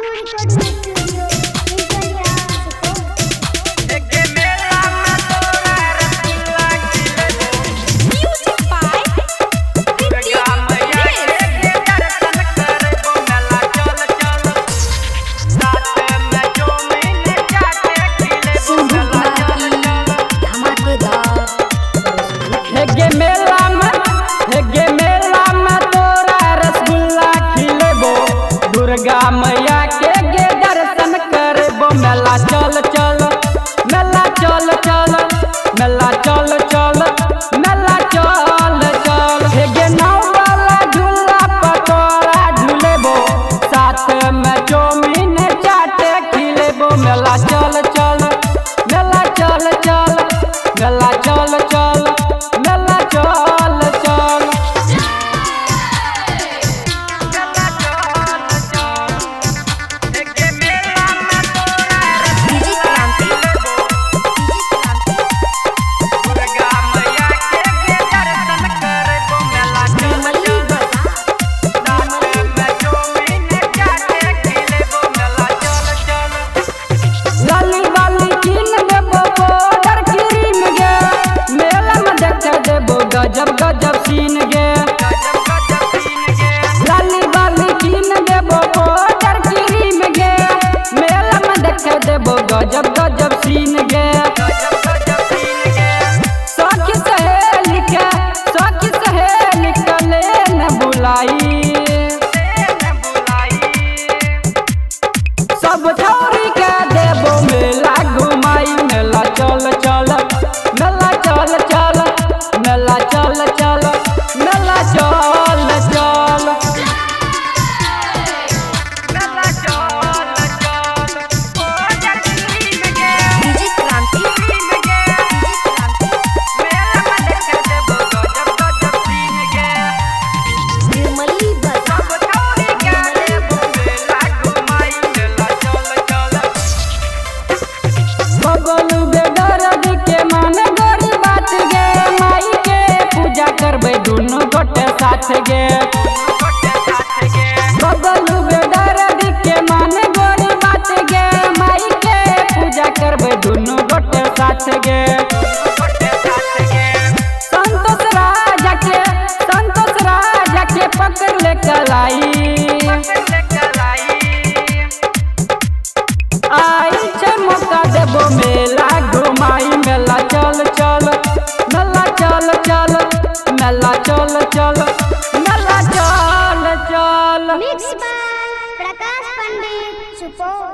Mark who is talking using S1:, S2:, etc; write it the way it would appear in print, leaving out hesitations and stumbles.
S1: Manu Recording Studio, Italia, Music by
S2: Durga मैया के गे दर्शन करबो मेला चल चल मेला चल चल मेला चल चल मेला चल चल हे गे नाव वाला झूला पतोरा झूलेबो साथ में चौमीन चाटे खिलेबो मेला चल चल मेला चल चल मेला चल चल मेला चल चल गजब गजब सीन गे लाली बाली कीन देबो पाउडर क्रीम गे मेला में देख देबो गजब गजब सीन गे सखी सहेली के ले न बुलाई सब छोरी के देबो मेला घुमाई मेला चल चल मेला चल चल मेला चल चल मेला चल चल मेला चल चल
S1: DJ Kranti,
S2: मेला में देख देबो गजब गजब सीन गे
S1: Nirmali Baza,
S2: सब छोरी के देबो मेला घुमाई मेला चल चल बबलू बेदर्द के माने गोरी बात गे माई के पूजा करबे दुनु गोटे साथ गे बबलू बेदर्द के माने गोरी बात गे माई के पूजा करबे दुनु गोटे साथ गे संतोष राजा के पकड़ ले कलाई आई छे मौका देबो मेला घुमाई मेला चल चल मेला चल चल मेला चल चल मेला चल चल
S1: Mixed by Prakash Pandit, Support.